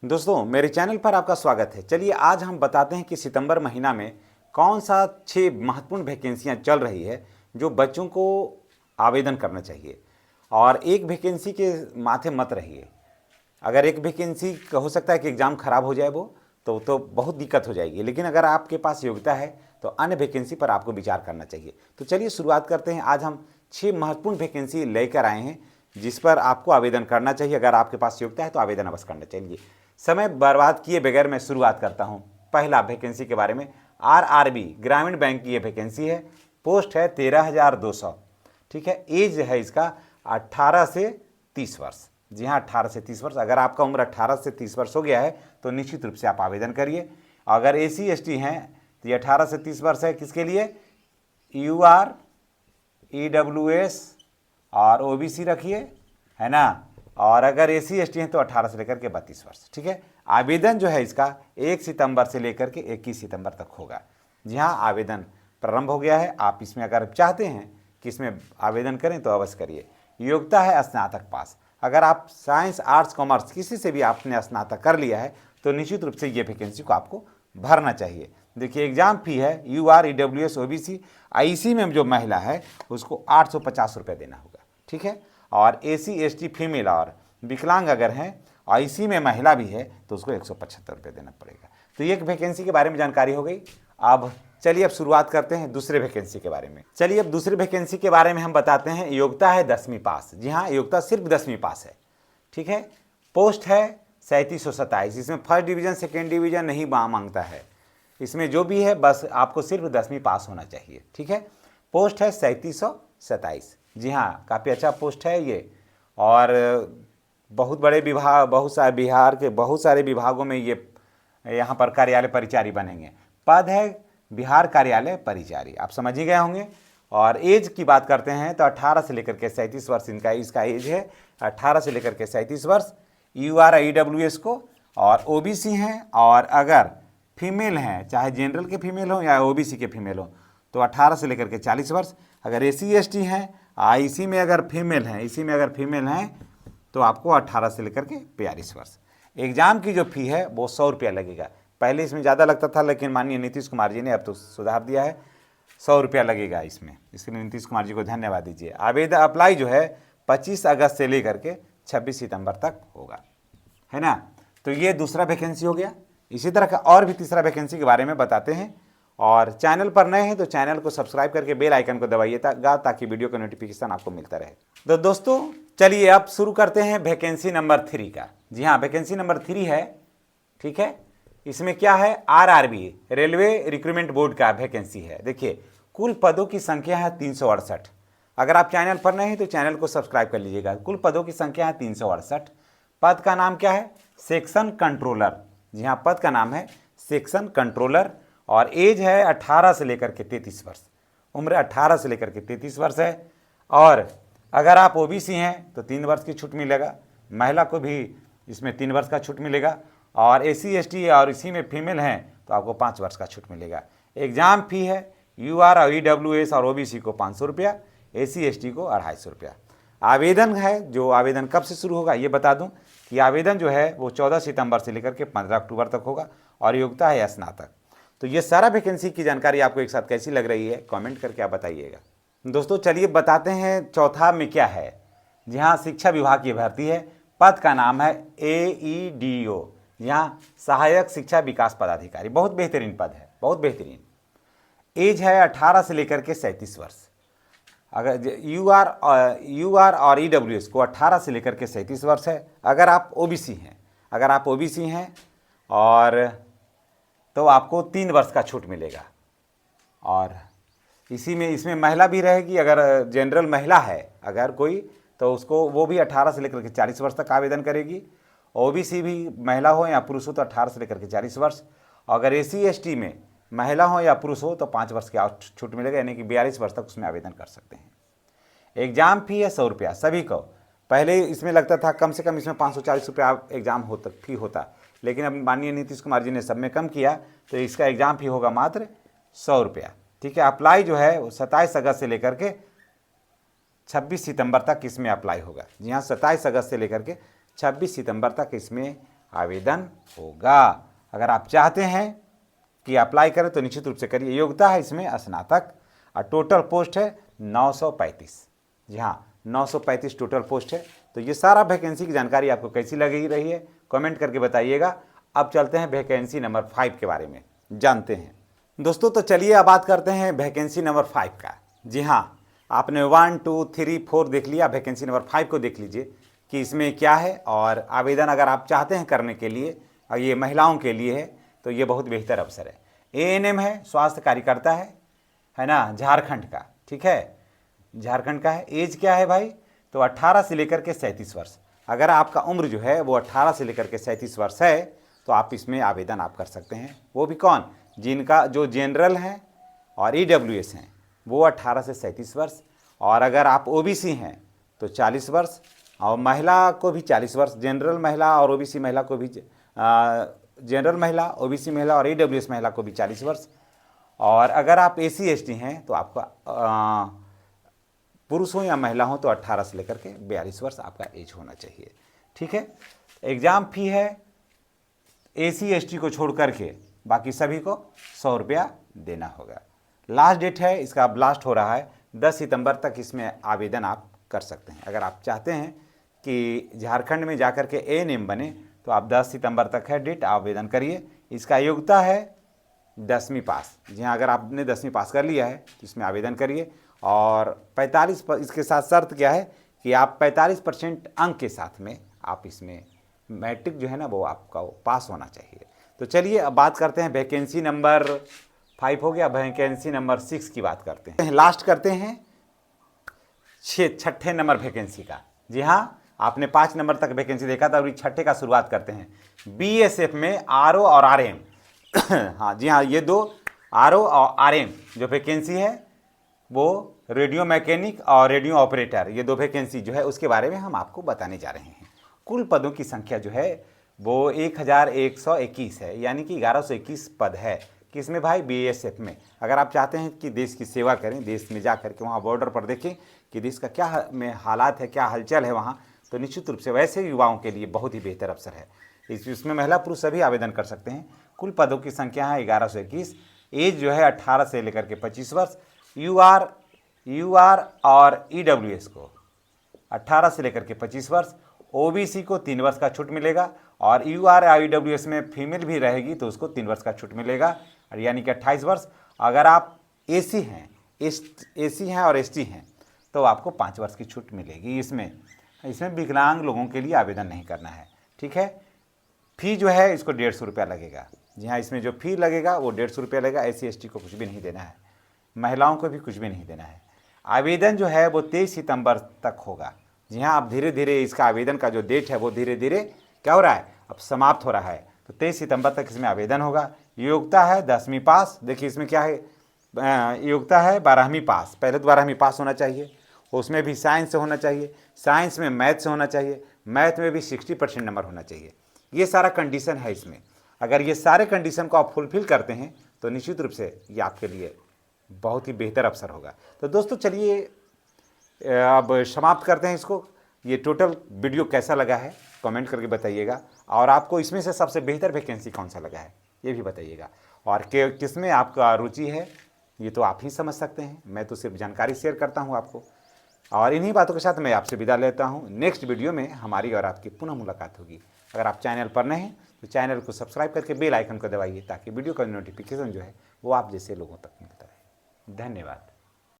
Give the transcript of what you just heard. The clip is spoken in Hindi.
दोस्तों मेरे चैनल पर आपका स्वागत है। चलिए आज हम बताते हैं कि सितंबर महीना में कौन सा 6 महत्वपूर्ण वैकेंसियां चल रही है जो बच्चों को आवेदन करना चाहिए। और एक वैकेंसी के माथे मत रहिए। अगर एक वैकेंसी हो सकता है कि एग्ज़ाम खराब हो जाए वो तो बहुत दिक्कत हो जाएगी, लेकिन अगर आपके पास योग्यता है तो अन्य वैकेंसी पर आपको विचार करना चाहिए। तो चलिए शुरुआत करते हैं। आज हम 6 महत्वपूर्ण वैकेंसी लेकर आए हैं जिस पर आपको आवेदन करना चाहिए। अगर आपके पास योग्यता है तो आवेदन अवश्य करना चाहिए। समय बर्बाद किए बगैर मैं शुरुआत करता हूं। पहला वैकेंसी के बारे में, आरआरबी ग्रामीण बैंक की ये वैकेंसी है। पोस्ट है 13,200। ठीक है, एज है इसका 18 से 30 वर्ष। जी हाँ, 18 से 30 वर्ष। अगर आपका उम्र 18 से 30 वर्ष हो गया है तो निश्चित रूप से आप आवेदन करिए। अगर SC ST हैं तो ये 18 से 30 वर्ष है। किसके लिए? UR EWS और OBC रखिए, है ना। और अगर SC ST हैं तो 18 से लेकर के 32 वर्ष। ठीक है, आवेदन जो है इसका 1 सितंबर से लेकर के 21 सितंबर तक होगा। जी हाँ, आवेदन प्रारंभ हो गया है। आप इसमें अगर चाहते हैं कि इसमें आवेदन करें तो अवश्य करिए। योग्यता है स्नातक पास। अगर आप साइंस, आर्ट्स, कॉमर्स किसी से भी आपने स्नातक कर लिया है तो निश्चित रूप से ये वैकेंसी को आपको भरना चाहिए। देखिए, एग्जाम फी है UR EWS OBC IC में जो महिला है उसको 850 रुपये देना होगा। ठीक है, और SC ST फीमेल और विकलांग अगर हैं IC में महिला भी है तो उसको 175 रुपये देना पड़ेगा। तो ये एक वैकेंसी के बारे में जानकारी हो गई। अब चलिए अब शुरुआत करते हैं दूसरे वैकेंसी के बारे में। चलिए अब दूसरे वैकेंसी के बारे में हम बताते हैं। योग्यता है 10वीं पास। जी हाँ, योग्यता सिर्फ 10वीं पास है। ठीक है, पोस्ट है 3727। इसमें फर्स्ट डिवीजन सेकेंड डिवीजन नहीं मांगता है। इसमें जो भी है बस आपको सिर्फ 10वीं पास होना चाहिए। ठीक है, पोस्ट है 3727। जी हाँ, काफ़ी अच्छा पोस्ट है ये। और बहुत बड़े विभाग, बहुत सारे बिहार के बहुत सारे विभागों में ये यहाँ पर कार्यालय परिचारी बनेंगे। पद है बिहार कार्यालय परिचारी, आप समझ ही गए होंगे। और एज की बात करते हैं तो 18 से लेकर के 37 वर्ष इसका एज है। 18 से लेकर के 37 वर्ष। UR EWS को और OBC हैं। और अगर फीमेल हैं, चाहे जनरल के फीमेल हो या OBC के फीमेल हो, तो 18 से लेकर के 40 वर्ष। अगर SC ST हैं, IC में अगर फीमेल हैं, इसी में अगर फीमेल हैं तो आपको 18 से लेकर के 42 वर्ष। एग्ज़ाम की जो फ़ी है वो 100 रुपया लगेगा। पहले इसमें ज़्यादा लगता था, लेकिन माननीय नीतीश कुमार जी ने अब तो सुधार दिया है, 100 रुपया लगेगा इसमें। इसके लिए नीतीश कुमार जी को धन्यवाद दीजिए। आवेदन अप्लाई जो है 25 अगस्त से लेकर के 26 सितंबर तक होगा, है ना। तो ये दूसरा वैकेंसी हो गया। इसी तरह का और भी तीसरा वैकेंसी के बारे में बताते हैं। और चैनल पर नए हैं तो चैनल को सब्सक्राइब करके बेल आइकन को दबाइएगा ताकि वीडियो का नोटिफिकेशन आपको मिलता रहे। तो दोस्तों चलिए अब शुरू करते हैं वैकेंसी नंबर 3 का। जी हाँ, वैकेंसी नंबर 3 है। ठीक है, इसमें क्या है? RRB रेलवे रिक्रूटमेंट बोर्ड का वैकेंसी है। देखिए, कुल पदों की संख्या है 368। अगर आप चैनल पर नए हैं तो चैनल को सब्सक्राइब कर लीजिएगा। कुल पदों की संख्या है 368। पद का नाम क्या है? Section controller. जी हाँ, पद का नाम है सेक्शन कंट्रोलर। और एज है 18 से लेकर के 33 वर्ष। उम्र 18 से लेकर के 33 वर्ष है। और अगर आप OBC हैं तो 3 वर्ष की छूट मिलेगा। महिला को भी इसमें 3 वर्ष का छूट मिलेगा। और SC ST और इसी में फीमेल हैं तो आपको 5 वर्ष का छूट मिलेगा। एग्ज़ाम फी है UR और EWS और OBC को 500 रुपया, SC ST को 250 रुपया। आवेदन है, जो आवेदन कब से शुरू होगा ये बता दूं कि आवेदन जो है वो 14 सितंबर से लेकर के 15 अक्टूबर तक होगा। और योग्यता है स्नातक। तो ये सारा वैकेंसी की जानकारी आपको एक साथ कैसी लग रही है कमेंट करके आप बताइएगा। दोस्तों चलिए बताते हैं चौथा में क्या है। जी हाँ, शिक्षा विभाग की भर्ती है। पद का नाम है AEDO, यहाँ सहायक शिक्षा विकास पदाधिकारी। बहुत बेहतरीन पद है, बहुत बेहतरीन। एज है 18 से लेकर के 37 वर्ष। अगर UR और EWS को 18 से लेकर के 37 वर्ष है। अगर आप OBC हैं और तो आपको 3 वर्ष का छूट मिलेगा। और इसमें महिला भी रहेगी। अगर जनरल महिला है अगर कोई तो उसको वो भी 18 से लेकर के 40 वर्ष तक आवेदन करेगी। OBC भी महिला हो या पुरुष हो तो 18 से लेकर के 40 वर्ष। अगर SC ST में महिला हो या पुरुष हो तो 5 वर्ष की और छूट मिलेगा, यानी कि 42 वर्ष तक उसमें आवेदन कर सकते हैं। एग्ज़ाम फी है 100 रुपया सभी को। पहले इसमें लगता था कम से कम इसमें 540 रुपया एग्ज़ाम फी होता, लेकिन अब माननीय नीतीश कुमार जी ने सब में कम किया तो इसका एग्ज़ाम फी होगा मात्र 100 रुपया। ठीक है, अप्लाई जो है 27 अगस्त से लेकर के 26 सितंबर तक इसमें अप्लाई होगा। जी हाँ, 27 अगस्त से लेकर के 26 सितंबर तक इसमें आवेदन होगा। अगर आप चाहते हैं कि अप्लाई करें तो निश्चित रूप से करिए। योग्यता है इसमें स्नातक और टोटल पोस्ट है 935। जी हाँ, 935 टोटल पोस्ट है। तो ये सारा वैकेंसी की जानकारी आपको कैसी लगी रही है कमेंट करके बताइएगा। अब चलते हैं वैकेंसी नंबर 5 के बारे में जानते हैं। दोस्तों तो चलिए अब बात करते हैं वैकेंसी नंबर 5 का। जी हाँ, आपने 1 2 3 4 देख लिया, वैकेंसी नंबर 5 को देख लीजिए कि इसमें क्या है। और आवेदन अगर आप चाहते हैं करने के लिए, और ये महिलाओं के लिए है, तो ये बहुत बेहतर अवसर है। एएनएम है, स्वास्थ्य कार्यकर्ता है ना, झारखंड का, ठीक है, झारखंड का है। एज क्या है भाई, तो 18 से लेकर के 37 वर्ष। अगर आपका उम्र जो है वो 18 से लेकर के 37 वर्ष है तो आप इसमें आवेदन आप कर सकते हैं। वो भी कौन, जिनका जो जनरल हैं और ईडब्ल्यूएस हैं वो 18 से 37 वर्ष। और अगर आप ओबीसी हैं तो 40 वर्ष, और महिला को भी 40 वर्ष। जनरल महिला और ओबीसी महिला को भी जनरल महिला, ओबीसी महिला और ईडब्ल्यूएस महिला को भी 40 वर्ष। और अगर आप एसी एसटी हैं तो आपका पुरुष हो या महिला हो तो 18 से लेकर के 42 वर्ष आपका एज होना चाहिए, ठीक है। एग्ज़ाम फी है एसी एसटी को छोड़ करके बाकी सभी को 100 रुपया देना होगा। लास्ट डेट है इसका, ब्लास्ट हो रहा है 10 सितंबर तक इसमें आवेदन आप कर सकते हैं। अगर आप चाहते हैं कि झारखंड में जाकर के एएनएम बने तो आप 10 सितंबर तक है डेट, आवेदन करिए। इसका योग्यता है 10वीं पास। जी हाँ, अगर आपने 10वीं पास कर लिया है तो इसमें आवेदन करिए। और 45 इसके साथ शर्त क्या है कि आप 45% अंक के साथ में आप इसमें मैट्रिक जो है ना वो आपका पास होना चाहिए। तो चलिए अब बात करते हैं वैकेंसी नंबर 5 हो गया, वैकेंसी नंबर 6 की बात करते हैं। लास्ट करते हैं छठे नंबर वैकेंसी का। जी हाँ, आपने 5 नंबर तक वैकेंसी देखा था, और छठे का शुरुआत करते हैं। बीएसएफ में आरओ और आरएम हाँ जी हाँ, ये दो आरओ और आरएम जो वैकेंसी है वो रेडियो मैकेनिक और रेडियो ऑपरेटर, ये 2 वैकेंसी जो है उसके बारे में हम आपको बताने जा रहे हैं। कुल पदों की संख्या जो है वो 1121 है, यानी कि 1121 पद है। किसमें भाई, बीएसएफ में। अगर आप चाहते हैं कि देश की सेवा करें, देश में जा कर के वहाँ बॉर्डर पर देखें कि देश का क्या में हालात है, क्या हलचल है वहाँ, तो निश्चित रूप से वैसे युवाओं के लिए बहुत ही बेहतर अवसर है। इसमें महिला पुरुष सभी आवेदन कर सकते हैं। कुल पदों की संख्या है 1121। एज जो है 18 से लेकर के 25 वर्ष। यूआर और ईडब्ल्यूएस को 18 से लेकर के 25 वर्ष। ओबीसी को 3 वर्ष का छूट मिलेगा, और यूआर और ईडब्ल्यूएस में फीमेल भी रहेगी तो उसको 3 वर्ष का छूट मिलेगा, यानी कि 28 वर्ष। अगर आप एसी हैं और एसटी हैं तो आपको 5 वर्ष की छूट मिलेगी। इसमें विकलांग लोगों के लिए आवेदन नहीं करना है, ठीक है। फ़ी जो है इसको 150 रुपया लगेगा। जी हाँ, इसमें जो फ़ी लगेगा वो 150 रुपया लगेगा। एसी एसटी को कुछ भी नहीं देना है, महिलाओं को भी कुछ भी नहीं देना है। आवेदन जो है वो 23 सितंबर तक होगा। जी हाँ, अब धीरे धीरे इसका आवेदन का जो डेट है वो धीरे धीरे क्या हो रहा है, अब समाप्त हो रहा है। तो 23 सितंबर तक इसमें आवेदन होगा। योग्यता है 10वीं पास। देखिए इसमें क्या है, योग्यता है 12वीं पास। पहले तो 12वीं पास होना चाहिए, उसमें भी साइंस से होना चाहिए, साइंस में मैथ से होना चाहिए, मैथ में भी 60% नंबर होना चाहिए। ये सारा कंडीशन है इसमें। अगर ये सारे कंडीशन को आप फुलफिल करते हैं तो निश्चित रूप से ये आपके लिए बहुत ही बेहतर अवसर होगा। तो दोस्तों चलिए अब समाप्त करते हैं इसको। ये टोटल वीडियो कैसा लगा है कमेंट करके बताइएगा, और आपको इसमें से सबसे बेहतर वैकेंसी कौन सा लगा है ये भी बताइएगा, और किस में आपका रुचि है ये तो आप ही समझ सकते हैं। मैं तो सिर्फ जानकारी शेयर करता हूँ आपको, और इन्हीं बातों के साथ मैं आपसे विदा लेता हूँ। नेक्स्ट वीडियो में हमारी और आपकी पुनः मुलाकात होगी। अगर आप चैनल पर नए हैं तो चैनल को सब्सक्राइब करके बेल आइकन को दबाइए, ताकि वीडियो का नोटिफिकेशन जो है वो आप जैसे लोगों तक मिलता रहे। धन्यवाद।